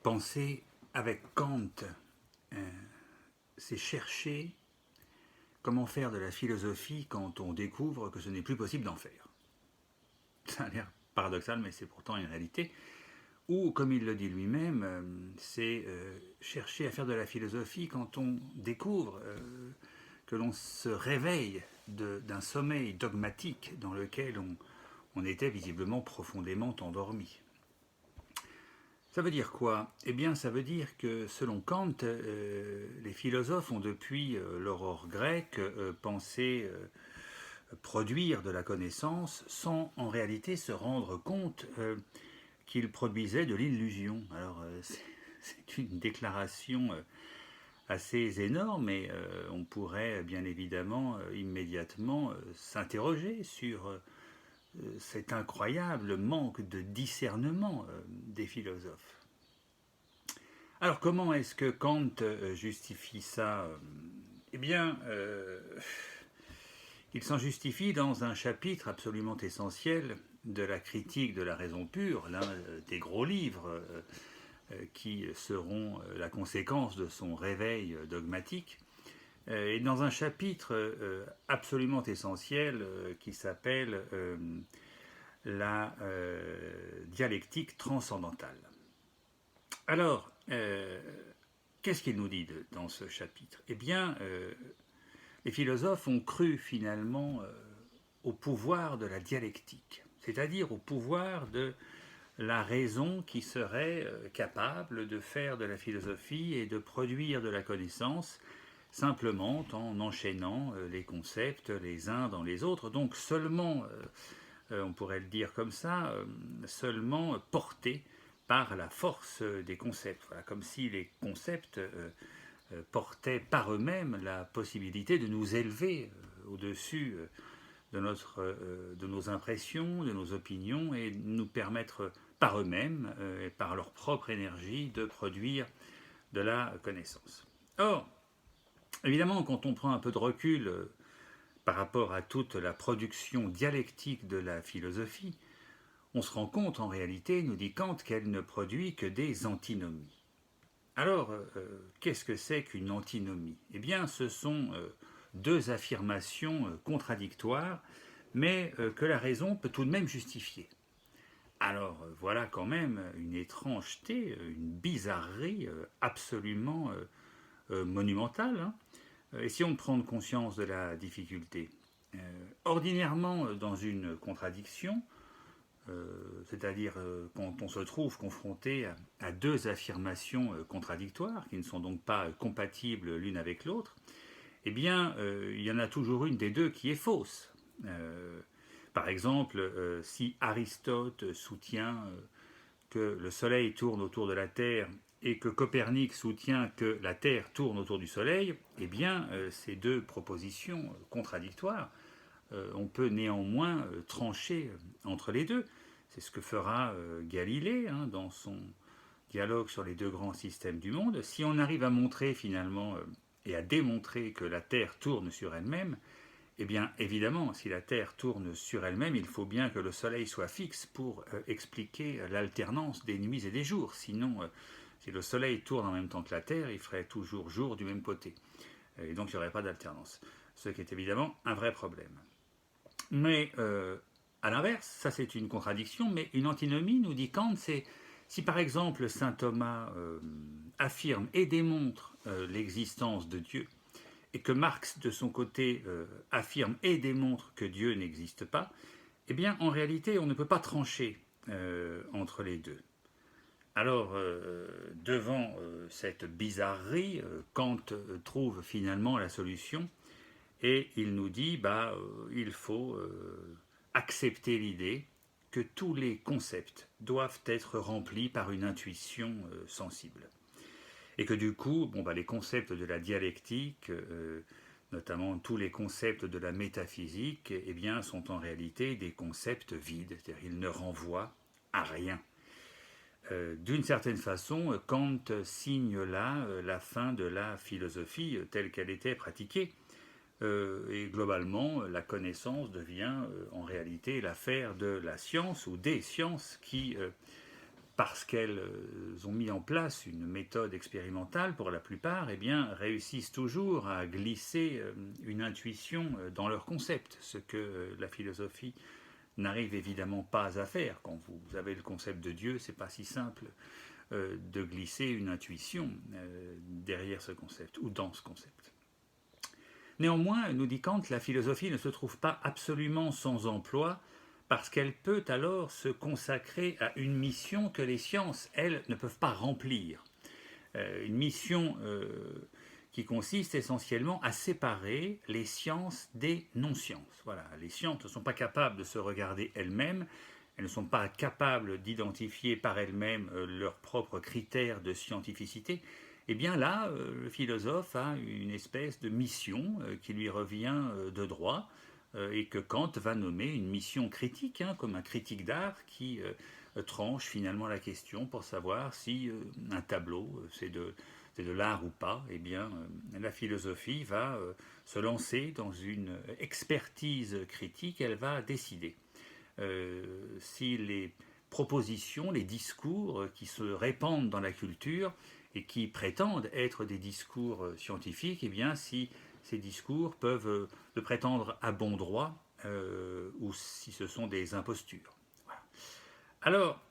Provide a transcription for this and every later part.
Penser avec Kant, c'est chercher comment faire de la philosophie quand on découvre que ce n'est plus possible d'en faire. Ça a l'air paradoxal, mais c'est pourtant une réalité. Ou, comme il le dit lui-même, c'est chercher à faire de la philosophie quand on découvre que l'on se réveille d'un sommeil dogmatique dans lequel on était visiblement profondément endormi. Ça veut dire quoi? Eh bien, ça veut dire que, selon Kant, les philosophes ont depuis l'aurore grecque pensé produire de la connaissance sans en réalité se rendre compte qu'ils produisaient de l'illusion. Alors, c'est une déclaration assez énorme et on pourrait bien évidemment immédiatement s'interroger sur cet incroyable manque de discernement des philosophes. Alors comment est-ce que Kant justifie ça? Eh bien, il s'en justifie dans un chapitre absolument essentiel de la critique de la raison pure, l'un des gros livres qui seront la conséquence de son réveil dogmatique, et dans un chapitre absolument essentiel qui s'appelle la dialectique transcendantale. Alors, qu'est-ce qu'il nous dit dans ce chapitre? Eh bien, les philosophes ont cru finalement au pouvoir de la dialectique, c'est-à-dire au pouvoir de la raison qui serait capable de faire de la philosophie et de produire de la connaissance simplement en enchaînant les concepts les uns dans les autres, donc seulement, on pourrait le dire comme ça, seulement portés par la force des concepts. Voilà, comme si les concepts portaient par eux-mêmes la possibilité de nous élever au-dessus de nos impressions, de nos opinions, et nous permettre par eux-mêmes et par leur propre énergie de produire de la connaissance. Or, évidemment, quand on prend un peu de recul par rapport à toute la production dialectique de la philosophie, on se rend compte en réalité, nous dit Kant, qu'elle ne produit que des antinomies. Alors, qu'est-ce que c'est qu'une antinomie? Eh bien, ce sont deux affirmations contradictoires, mais que la raison peut tout de même justifier. Alors, voilà quand même une étrangeté, une bizarrerie absolument monumentale. Hein. Et si on prend conscience de la difficulté, ordinairement, dans une contradiction, c'est-à-dire quand on se trouve confronté à deux affirmations contradictoires, qui ne sont donc pas compatibles l'une avec l'autre, eh bien, il y en a toujours une des deux qui est fausse. Par exemple, si Aristote soutient que le Soleil tourne autour de la Terre et que Copernic soutient que la Terre tourne autour du Soleil, eh bien, ces deux propositions contradictoires, on peut néanmoins trancher entre les deux. C'est ce que fera Galilée hein, dans son dialogue sur les deux grands systèmes du monde. Si on arrive à montrer finalement et à démontrer que la Terre tourne sur elle-même, eh bien évidemment, si la Terre tourne sur elle-même, il faut bien que le Soleil soit fixe pour expliquer l'alternance des nuits et des jours. Sinon, si le Soleil tourne en même temps que la Terre, il ferait toujours jour du même côté. Et donc il n'y aurait pas d'alternance. Ce qui est évidemment un vrai problème. Mais à l'inverse, ça c'est une contradiction, mais une antinomie, nous dit Kant, c'est si par exemple saint Thomas affirme et démontre l'existence de Dieu, et que Marx de son côté affirme et démontre que Dieu n'existe pas, eh bien en réalité on ne peut pas trancher entre les deux. Alors, devant cette bizarrerie, Kant trouve finalement la solution et il nous dit il faut accepter l'idée que tous les concepts doivent être remplis par une intuition sensible. Et que du coup, les concepts de la dialectique, notamment tous les concepts de la métaphysique, eh bien, sont en réalité des concepts vides, c'est-à-dire ils ne renvoient à rien. D'une certaine façon, Kant signe là la fin de la philosophie telle qu'elle était pratiquée. Et globalement, la connaissance devient en réalité l'affaire de la science ou des sciences qui parce qu'elles ont mis en place une méthode expérimentale pour la plupart, eh bien, réussissent toujours à glisser une intuition dans leur concept, ce que la philosophie n'arrive évidemment pas à faire. Quand vous avez le concept de Dieu, c'est pas si simple de glisser une intuition derrière ce concept ou dans ce concept. Néanmoins, nous dit Kant, la philosophie ne se trouve pas absolument sans emploi parce qu'elle peut alors se consacrer à une mission que les sciences, elles, ne peuvent pas remplir. Une mission qui consiste essentiellement à séparer les sciences des non-sciences. Voilà, les sciences ne sont pas capables de se regarder elles-mêmes, elles ne sont pas capables d'identifier par elles-mêmes leurs propres critères de scientificité. Et bien là, le philosophe a une espèce de mission qui lui revient de droit et que Kant va nommer une mission critique, comme un critique d'art qui tranche finalement la question pour savoir si un tableau c'est de l'art ou pas. Eh bien, la philosophie va se lancer dans une expertise critique, elle va décider si les propositions, les discours qui se répandent dans la culture et qui prétendent être des discours scientifiques, eh bien, si ces discours peuvent le prétendre à bon droit ou si ce sont des impostures. Voilà. Alors,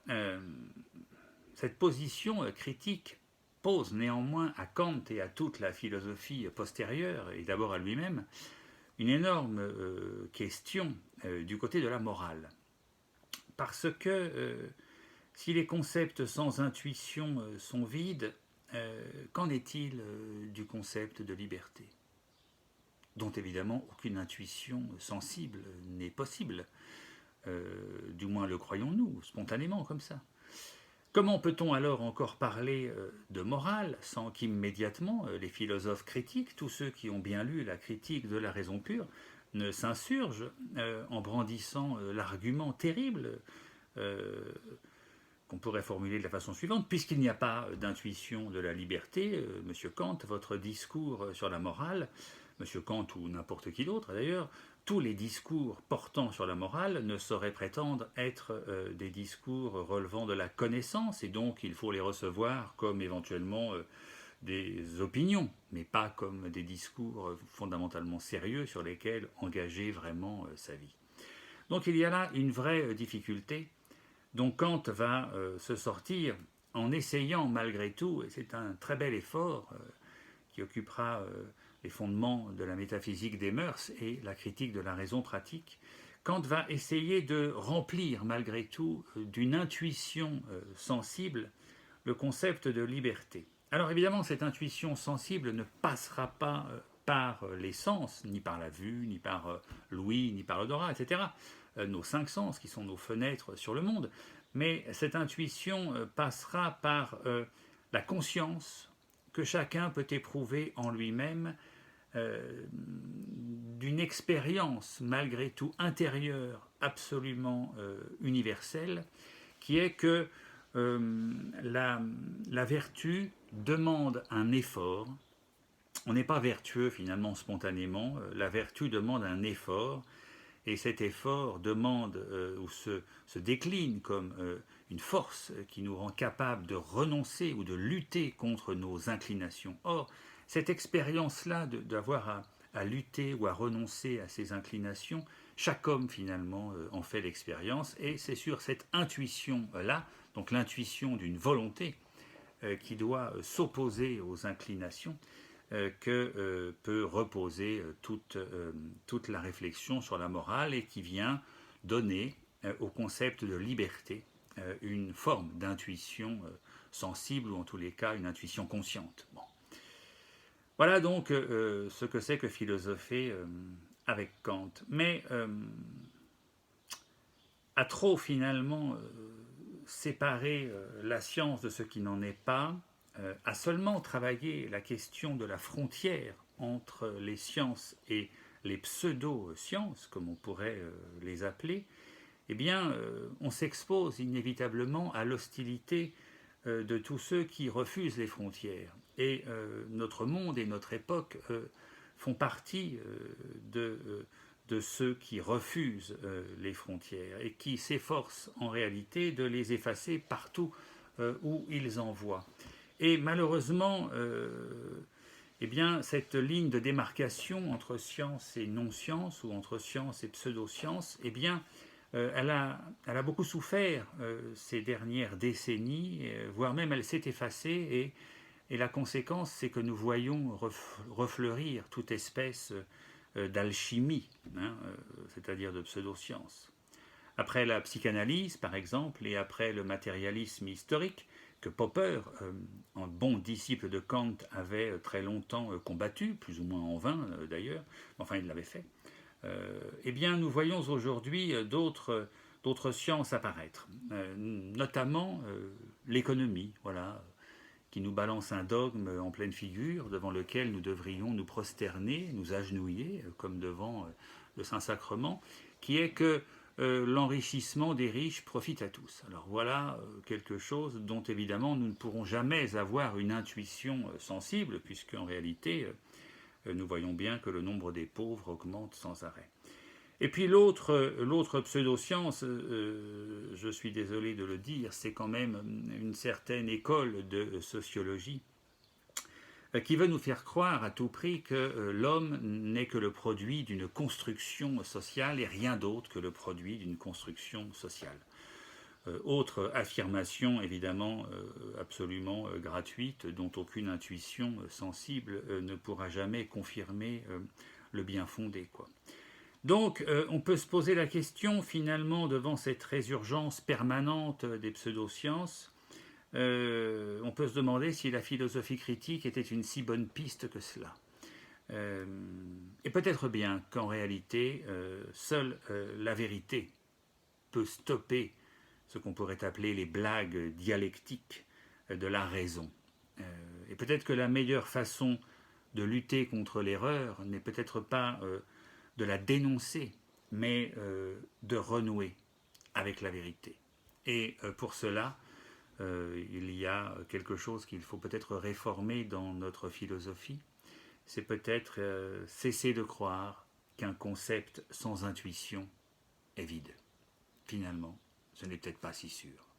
cette position critique pose néanmoins à Kant et à toute la philosophie postérieure, et d'abord à lui-même, une énorme question du côté de la morale. Parce que si les concepts sans intuition sont vides, qu'en est-il du concept de liberté, dont évidemment aucune intuition sensible n'est possible, du moins le croyons-nous, spontanément comme ça. Comment peut-on alors encore parler de morale sans qu'immédiatement les philosophes critiques, tous ceux qui ont bien lu la critique de la raison pure, ne s'insurgent en brandissant l'argument terrible qu'on pourrait formuler de la façon suivante, puisqu'il n'y a pas d'intuition de la liberté, Monsieur Kant, votre discours sur la morale, Monsieur Kant ou n'importe qui d'autre d'ailleurs, tous les discours portant sur la morale ne sauraient prétendre être des discours relevant de la connaissance, et donc il faut les recevoir comme éventuellement des opinions, mais pas comme des discours fondamentalement sérieux sur lesquels engager vraiment sa vie. Donc il y a là une vraie difficulté dont Kant va se sortir en essayant malgré tout, et c'est un très bel effort qui occupera les fondements de la métaphysique des mœurs et la critique de la raison pratique, Kant va essayer de remplir malgré tout d'une intuition sensible le concept de liberté. Alors évidemment, cette intuition sensible ne passera pas par les sens, ni par la vue, ni par l'ouïe, ni par l'odorat, etc. Nos 5 sens qui sont nos fenêtres sur le monde. Mais cette intuition passera par la conscience que chacun peut éprouver en lui-même d'une expérience malgré tout intérieure absolument universelle, qui est que la vertu demande un effort. On n'est pas vertueux finalement spontanément, la vertu demande un effort, et cet effort demande ou se décline comme une force qui nous rend capable de renoncer ou de lutter contre nos inclinations. Or, cette expérience-là d'avoir à lutter ou à renoncer à ses inclinations, chaque homme finalement en fait l'expérience, et c'est sur cette intuition-là, donc l'intuition d'une volonté qui doit s'opposer aux inclinations, que peut reposer toute la réflexion sur la morale et qui vient donner au concept de liberté une forme d'intuition sensible ou en tous les cas une intuition consciente. Bon. Voilà donc ce que c'est que philosopher avec Kant. Mais à trop finalement séparer la science de ce qui n'en est pas, à seulement travailler la question de la frontière entre les sciences et les pseudo-sciences, comme on pourrait les appeler, eh bien, on s'expose inévitablement à l'hostilité de tous ceux qui refusent les frontières. Et notre monde et notre époque font partie de de ceux qui refusent les frontières et qui s'efforcent en réalité de les effacer partout où ils en voient. Et malheureusement, eh bien, cette ligne de démarcation entre science et non-science, ou entre science et pseudo-science, eh bien, elle a beaucoup souffert ces dernières décennies, voire même elle s'est effacée, et la conséquence, c'est que nous voyons refleurir toute espèce d'alchimie, hein, c'est-à-dire de pseudo-science. Après la psychanalyse, par exemple, et après le matérialisme historique, que Popper, un bon disciple de Kant, avait très longtemps combattu, plus ou moins en vain d'ailleurs, enfin il l'avait fait, eh bien nous voyons aujourd'hui d'autres sciences apparaître, notamment l'économie, voilà, qui nous balance un dogme en pleine figure, devant lequel nous devrions nous prosterner, nous agenouiller, comme devant le Saint-Sacrement, qui est que l'enrichissement des riches profite à tous. Alors voilà quelque chose dont évidemment nous ne pourrons jamais avoir une intuition sensible, puisque en réalité nous voyons bien que le nombre des pauvres augmente sans arrêt. Et puis l'autre pseudo-science, je suis désolé de le dire, c'est quand même une certaine école de sociologie qui veut nous faire croire à tout prix que l'homme n'est que le produit d'une construction sociale et rien d'autre que le produit d'une construction sociale. Autre affirmation évidemment absolument gratuite, dont aucune intuition sensible ne pourra jamais confirmer le bien fondé, quoi. Donc, on peut se poser la question, finalement, devant cette résurgence permanente des pseudosciences, on peut se demander si la philosophie critique était une si bonne piste que cela. Et peut-être bien qu'en réalité, seule la vérité peut stopper ce qu'on pourrait appeler les blagues dialectiques de la raison. Et peut-être que la meilleure façon de lutter contre l'erreur n'est peut-être pas de la dénoncer, mais de renouer avec la vérité. Et pour cela, il y a quelque chose qu'il faut peut-être réformer dans notre philosophie, c'est peut-être cesser de croire qu'un concept sans intuition est vide. Finalement, ce n'est peut-être pas si sûr.